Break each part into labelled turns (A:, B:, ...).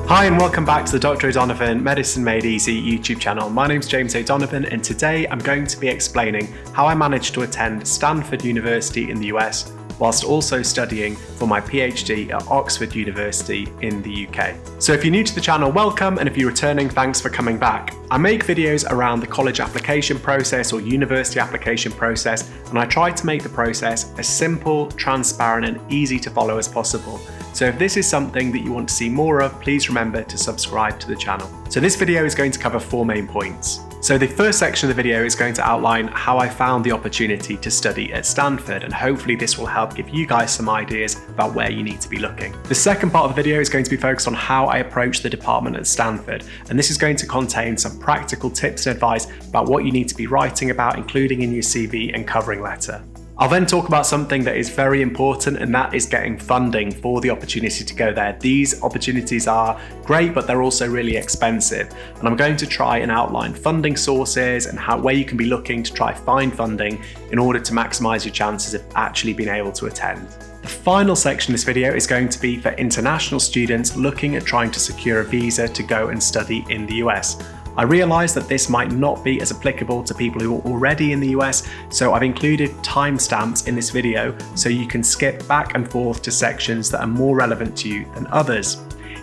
A: Hi and welcome back to the Dr. O'Donovan Medicine Made Easy YouTube channel. My name's James O'Donovan and today I'm going to be explaining how I managed to attend Stanford University in the US whilst also studying for my PhD at Oxford University in the UK. So if you're new to the channel, welcome, and if you're returning, thanks for coming back. I make videos around the college application process or university application process, and I try to make the process as simple, transparent, and easy to follow as possible. So if this is something that you want to see more of, please remember to subscribe to the channel. So this video is going to cover 4 main points. So the first section of the video is going to outline how I found the opportunity to study at Stanford, and hopefully this will help give you guys some ideas about where you need to be looking. The second part of the video is going to be focused on how I approached the department at Stanford, and this is going to contain some practical tips and advice about what you need to be writing about, including in your CV and covering letter. I'll then talk about something that is very important, and that is getting funding for the opportunity to go there. These opportunities are great, but they're also really expensive. And I'm going to try and outline funding sources and where you can be looking to try find funding in order to maximize your chances of actually being able to attend. The final section of this video is going to be for international students looking at trying to secure a visa to go and study in the US. I realise that this might not be as applicable to people who are already in the US, so I've included timestamps in this video so you can skip back and forth to sections that are more relevant to you than others.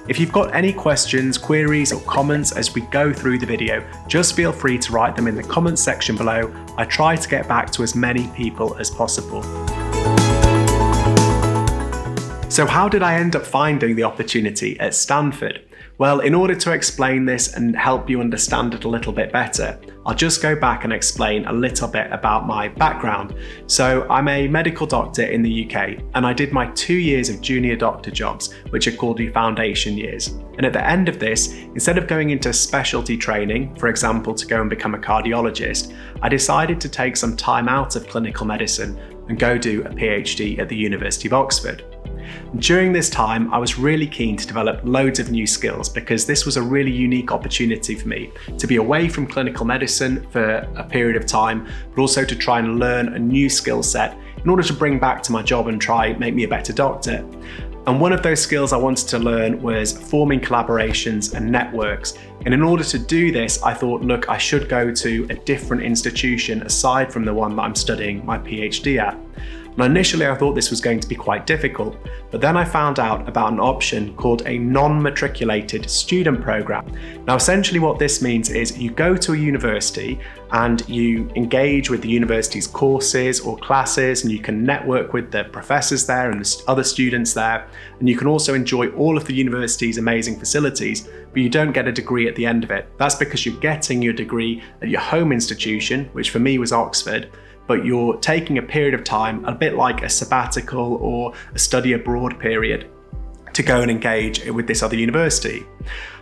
A: If you've got any questions, queries, or comments as we go through the video, just feel free to write them in the comments section below. I try to get back to as many people as possible. So how did I end up finding the opportunity at Stanford? Well, in order to explain this and help you understand it a little bit better, I'll just go back and explain a little bit about my background. So I'm a medical doctor in the UK, and I did my 2 years of junior doctor jobs, which are called your foundation years. And at the end of this, instead of going into specialty training, for example, to go and become a cardiologist, I decided to take some time out of clinical medicine and go do a PhD at the University of Oxford. During this time, I was really keen to develop loads of new skills because this was a really unique opportunity for me to be away from clinical medicine for a period of time, but also to try and learn a new skill set in order to bring back to my job and try make me a better doctor. And one of those skills I wanted to learn was forming collaborations and networks. And in order to do this, I thought, look, I should go to a different institution aside from the one that I'm studying my PhD at. Now, initially, I thought this was going to be quite difficult, but then I found out about an option called a non-matriculated student program. Now, essentially what this means is you go to a university and you engage with the university's courses or classes, and you can network with the professors there and the other students there, and you can also enjoy all of the university's amazing facilities, but you don't get a degree at the end of it. That's because you're getting your degree at your home institution, which for me was Oxford, but you're taking a period of time, a bit like a sabbatical or a study abroad period, to go and engage with this other university.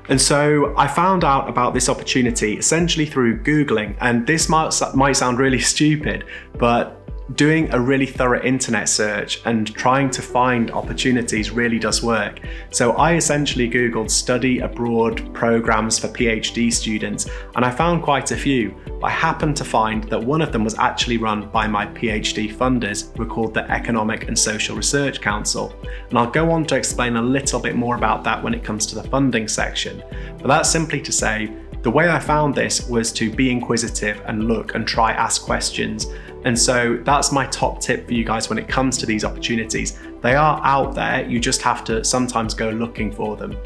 A: And so I found out about this opportunity essentially through Googling, and this might sound really stupid, but doing a really thorough internet search and trying to find opportunities really does work. So I essentially Googled study abroad programs for PhD students, and I found quite a few. I happened to find that one of them was actually run by my PhD funders, who are called the Economic and Social Research Council. And I'll go on to explain a little bit more about that when it comes to the funding section. But that's simply to say, the way I found this was to be inquisitive and look and try ask questions. And so that's my top tip for you guys when it comes to these opportunities. They are out there, you just have to sometimes go looking for them.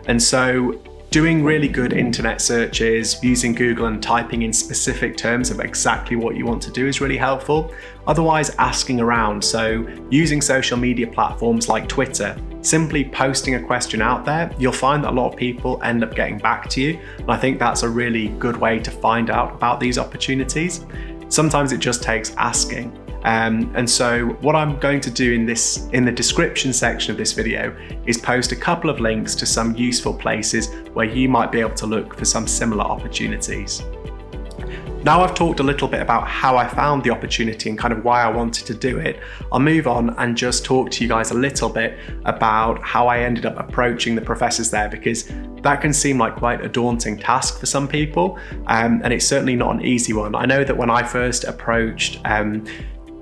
A: And so doing really good internet searches, using Google and typing in specific terms of exactly what you want to do is really helpful. Otherwise, asking around, so using social media platforms like Twitter, simply posting a question out there, you'll find that a lot of people end up getting back to you. And I think that's a really good way to find out about these opportunities. Sometimes it just takes asking. And so what I'm going to do in the description section of this video is post a couple of links to some useful places where you might be able to look for some similar opportunities. Now I've talked a little bit about how I found the opportunity and kind of why I wanted to do it, I'll move on and just talk to you guys a little bit about how I ended up approaching the professors there, because that can seem like quite a daunting task for some people, and it's certainly not an easy one. I know that when I first approached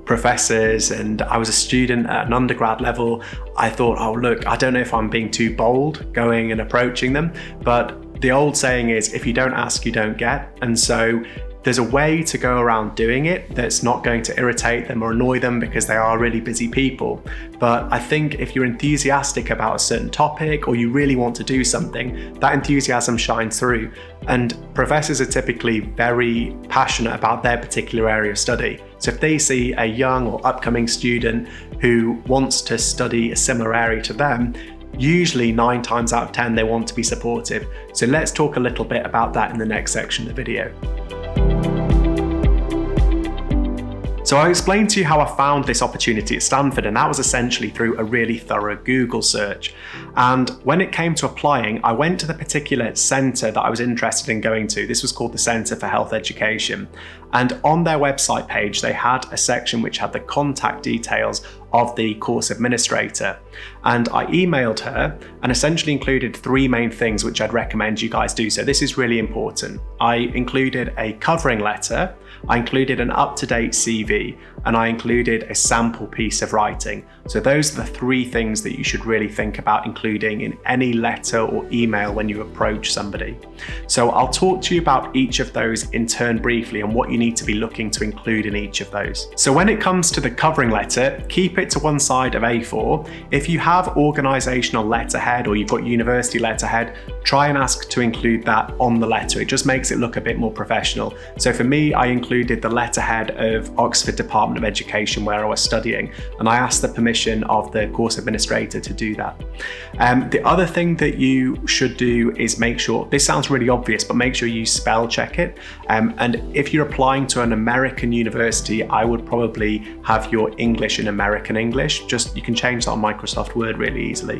A: professors and I was a student at an undergrad level, I thought, oh look, I don't know if I'm being too bold going and approaching them, but the old saying is, if you don't ask, you don't get. And so there's a way to go around doing it that's not going to irritate them or annoy them because they are really busy people. But I think if you're enthusiastic about a certain topic or you really want to do something, that enthusiasm shines through. And professors are typically very passionate about their particular area of study. So if they see a young or upcoming student who wants to study a similar area to them, usually 9 times out of 10 they want to be supportive. So let's talk a little bit about that in the next section of the video. So I explained to you how I found this opportunity at Stanford, and that was essentially through a really thorough Google search. And when it came to applying, I went to the particular centre that I was interested in going to. This was called the Centre for Health Education. And on their website page, they had a section which had the contact details of the course administrator. And I emailed her and essentially included 3 main things which I'd recommend you guys do. So this is really important. I included a covering letter, I included an up-to-date CV, and I included a sample piece of writing. So those are the 3 things that you should really think about including in any letter or email when you approach somebody. So I'll talk to you about each of those in turn briefly and what you need to be looking to include in each of those. So when it comes to the covering letter, keep it to one side of A4. If you have organisational letterhead or you've got university letterhead, try and ask to include that on the letter. It just makes it look a bit more professional. So for me, I included the letterhead of Oxford Department of Education where I was studying, and I asked the permission of the course administrator to do that. The other thing that you should do is make sure, this sounds really obvious, but make sure you spell check it. And if you're applying to an American university, I would probably have your English in American English. Just, you can change that on Microsoft Word really easily.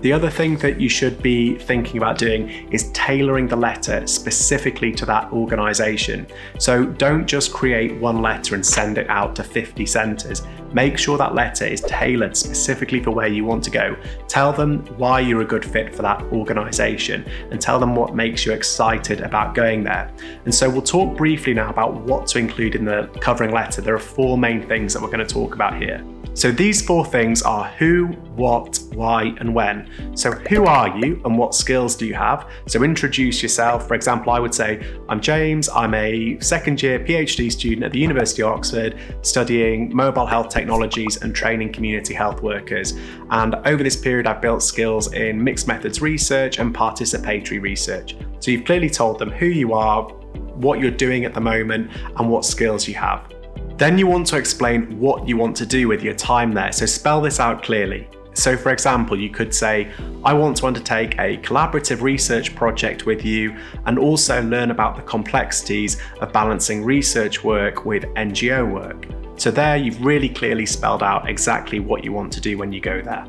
A: The other thing that you should be thinking about doing is tailoring the letter specifically to that organisation. So don't just create one letter and send it out to 50 centres. Make sure that letter is tailored specifically for where you want to go. Tell them why you're a good fit for that organisation and tell them what makes you excited about going there. And so we'll talk briefly now about what to include in the covering letter. There are 4 main things that we're going to talk about here. So these 4 things are who, what, why, and when. So who are you and what skills do you have? So introduce yourself. For example, I would say, I'm James, I'm a second-year PhD student at the University of Oxford studying mobile health technologies and training community health workers. And over this period, I've built skills in mixed methods research and participatory research. So you've clearly told them who you are, what you're doing at the moment, and what skills you have. Then you want to explain what you want to do with your time there, so spell this out clearly. So for example, you could say, I want to undertake a collaborative research project with you and also learn about the complexities of balancing research work with NGO work. So there you've really clearly spelled out exactly what you want to do when you go there.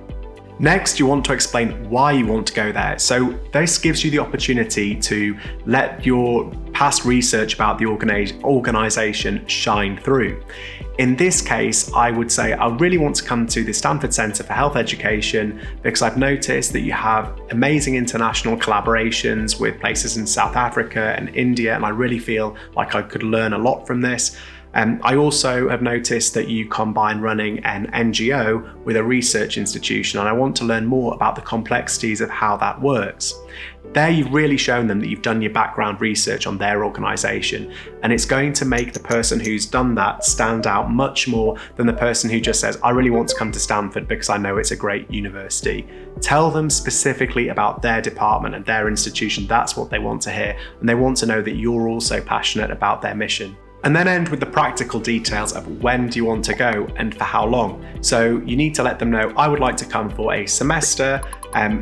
A: Next, you want to explain why you want to go there. So this gives you the opportunity to let your past research about the organisation shine through. In this case, I would say I really want to come to the Stanford Centre for Health Education because I've noticed that you have amazing international collaborations with places in South Africa and India, and I really feel like I could learn a lot from this. I also have noticed that you combine running an NGO with a research institution, and I want to learn more about the complexities of how that works. There you've really shown them that you've done your background research on their organisation, and it's going to make the person who's done that stand out much more than the person who just says, I really want to come to Stanford because I know it's a great university. Tell them specifically about their department and their institution. That's what they want to hear, and they want to know that you're also passionate about their mission. And then end with the practical details of when do you want to go and for how long. So you need to let them know, I would like to come for a semester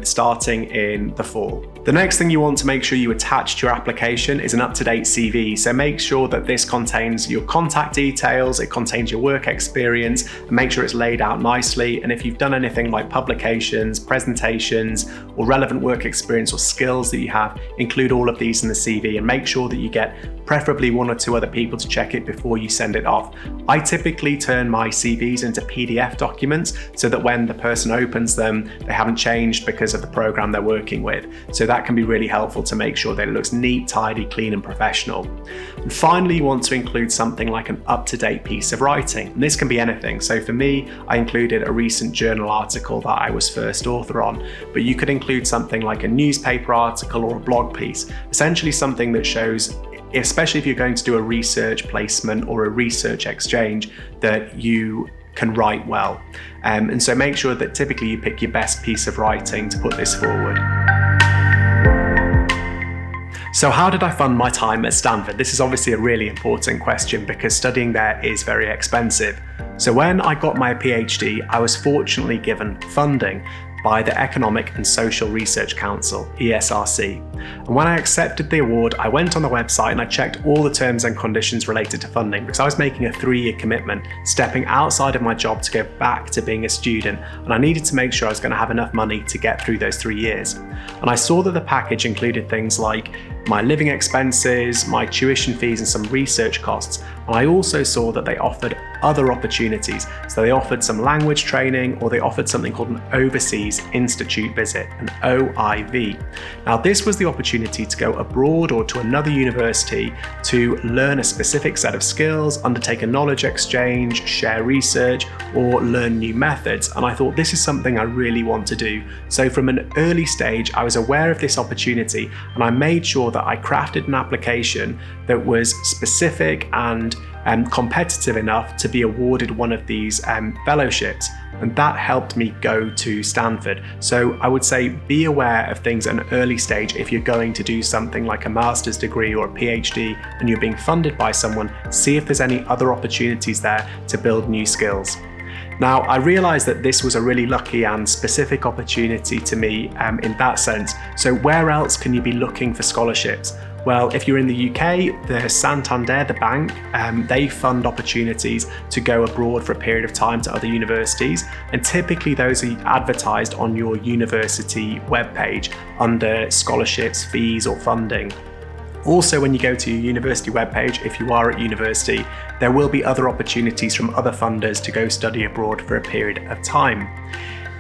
A: starting in the fall. The next thing you want to make sure you attach to your application is an up-to-date CV. So make sure that this contains your contact details, it contains your work experience, and make sure it's laid out nicely. And if you've done anything like publications, presentations, or relevant work experience or skills that you have, include all of these in the CV and make sure that you get preferably 1 or 2 other people to check it before you send it off. I typically turn my CVs into PDF documents so that when the person opens them, they haven't changed changed because of the program they're working with. So that can be really helpful to make sure that it looks neat, tidy, clean and professional. And finally, you want to include something like an up-to-date piece of writing. And this can be anything. So for me, I included a recent journal article that I was first author on, but you could include something like a newspaper article or a blog piece, essentially something that shows, especially if you're going to do a research placement or a research exchange, that you can write well. And so make sure that typically you pick your best piece of writing to put this forward. So how did I fund my time at Stanford? This is obviously a really important question because studying there is very expensive. So when I got my PhD, I was fortunately given funding by the Economic and Social Research Council, ESRC. And when I accepted the award, I went on the website and I checked all the terms and conditions related to funding because I was making a 3-year commitment, stepping outside of my job to go back to being a student, and I needed to make sure I was going to have enough money to get through those 3 years. And I saw that the package included things like my living expenses, my tuition fees and some research costs. And I also saw that they offered other opportunities. So they offered some language training, or they offered something called an Overseas Institute Visit, an OIV. Now this was the opportunity to go abroad or to another university to learn a specific set of skills, undertake a knowledge exchange, share research, or learn new methods. And I thought this is something I really want to do. So from an early stage, I was aware of this opportunity and I made sure that I crafted an application that was specific and competitive enough to be awarded one of these fellowships, and that helped me go to Stanford. So I would say be aware of things at an early stage. If you're going to do something like a master's degree or a PhD and you're being funded by someone, see if there's any other opportunities there to build new skills. Now, I realised that this was a really lucky and specific opportunity to me in that sense. So where else can you be looking for scholarships? Well, if you're in the UK, the Santander, the bank, they fund opportunities to go abroad for a period of time to other universities, and typically those are advertised on your university webpage under scholarships, fees or funding. Also, when you go to your university webpage, if you are at university, there will be other opportunities from other funders to go study abroad for a period of time.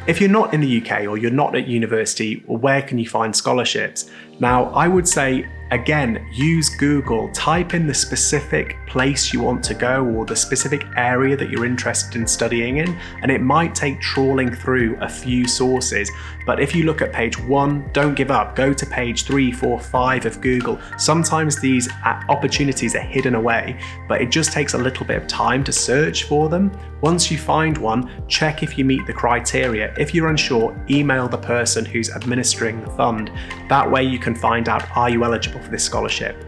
A: If you're not in the UK or you're not at university, well, where can you find scholarships? Now, I would say, again, use Google, type in the specific place you want to go or the specific area that you're interested in studying in, and it might take trawling through a few sources. But if you look at page 1, don't give up. Go to page 3, 4, 5 of Google. Sometimes these opportunities are hidden away, but it just takes a little bit of time to search for them. Once you find one, check if you meet the criteria. If you're unsure, email the person who's administering the fund. That way you can find out, are you eligible for this scholarship?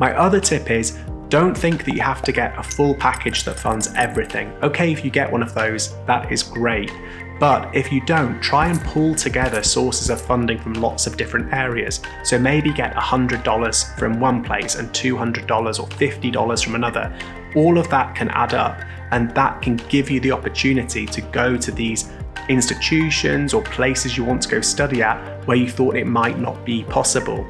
A: My other tip is, don't think that you have to get a full package that funds everything. Okay, if you get one of those, that is great. But if you don't, try and pull together sources of funding from lots of different areas. So maybe get $100 from one place and $200 or $50 from another. All of that can add up, and that can give you the opportunity to go to these institutions or places you want to go study at where you thought it might not be possible.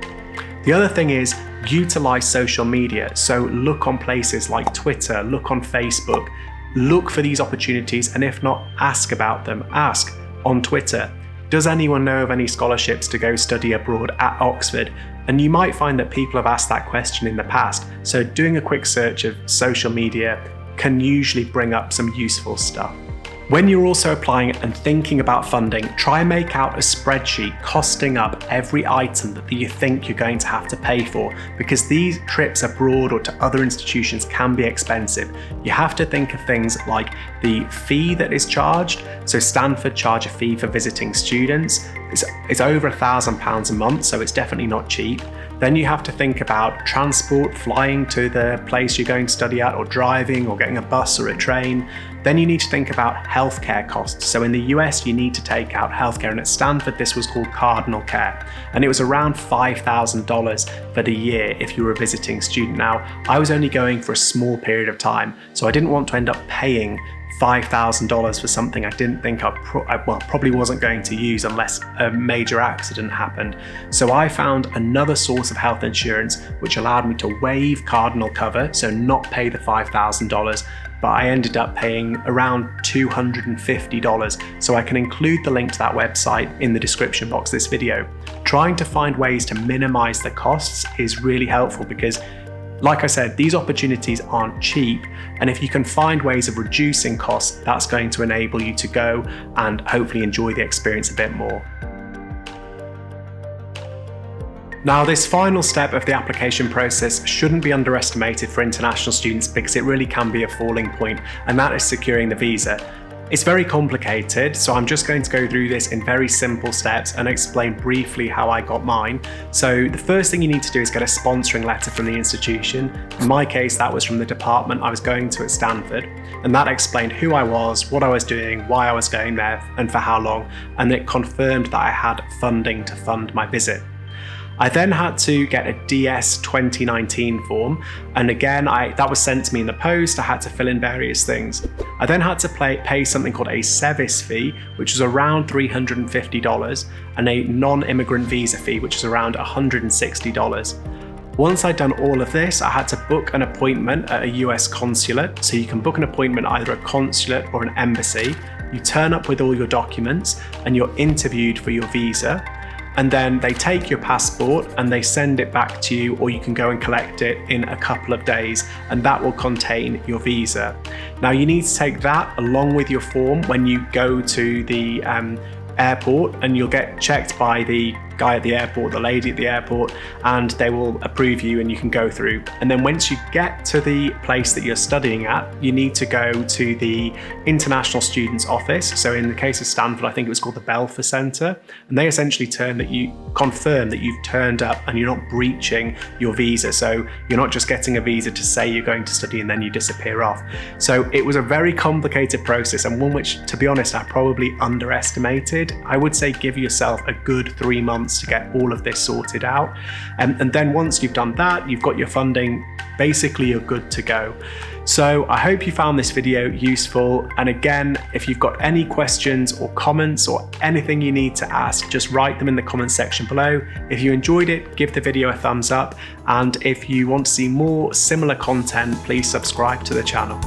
A: The other thing is, utilize social media. So look on places like Twitter, look on Facebook, look for these opportunities, and if not, ask about them. Ask on Twitter, does anyone know of any scholarships to go study abroad at Oxford? And you might find that people have asked that question in the past. So doing a quick search of social media can usually bring up some useful stuff. When you're also applying and thinking about funding, try and make out a spreadsheet costing up every item that you think you're going to have to pay for, because these trips abroad or to other institutions can be expensive. You have to think of things like the fee that is charged. So Stanford charge a fee for visiting students. It's over £1,000 a month, so it's definitely not cheap. Then you have to think about transport, flying to the place you're going to study at, or driving, or getting a bus or a train. Then you need to think about healthcare costs. So in the US, you need to take out healthcare, and at Stanford, this was called cardinal care. And it was around $5,000 for the year if you were a visiting student. Now, I was only going for a small period of time, so I didn't want to end up paying $5,000 for something I didn't think I probably wasn't going to use unless a major accident happened. So I found another source of health insurance which allowed me to waive cardinal cover, so not pay the $5,000, but I ended up paying around $250. So I can include the link to that website in the description box of this video. Trying to find ways to minimize the costs is really helpful because, like I said, these opportunities aren't cheap, and if you can find ways of reducing costs, that's going to enable you to go and hopefully enjoy the experience a bit more. Now, this final step of the application process shouldn't be underestimated for international students because it really can be a falling point, and that is securing the visa. It's very complicated, so I'm just going to go through this in very simple steps and explain briefly how I got mine. So the first thing you need to do is get a sponsoring letter from the institution. In my case, that was from the department I was going to at Stanford, and that explained who I was, what I was doing, why I was going there, and for how long, and it confirmed that I had funding to fund my visit. I then had to get a DS 2019 form, and again, that was sent to me in the post. I had to fill in various things. I then had to pay something called a SEVIS fee, which was around $350, and a non-immigrant visa fee, which is around $160. Once I'd done all of this, I had to book an appointment at a US consulate. So you can book an appointment either at a consulate or an embassy. You turn up with all your documents and you're interviewed for your visa. And then they take your passport and they send it back to you, or you can go and collect it in a couple of days, and that will contain your visa. Now you need to take that along with your form when you go to the airport, and you'll get checked by the guy at the airport, the lady at the airport, and they will approve you and you can go through. And then once you get to the place that you're studying at, you need to go to the international students office. So in the case of Stanford, I think it was called the Belfer Center, and they essentially confirm that you've turned up and you're not breaching your visa. So you're not just getting a visa to say you're going to study and then you disappear off. So it was a very complicated process, and one which, to be honest, I probably underestimated. I would say give yourself a good 3 months to get all of this sorted out. And then once you've done that, you've got your funding, basically you're good to go. So I hope you found this video useful. And again, if you've got any questions or comments or anything you need to ask, just write them in the comments section below. If you enjoyed it, give the video a thumbs up. And if you want to see more similar content, please subscribe to the channel.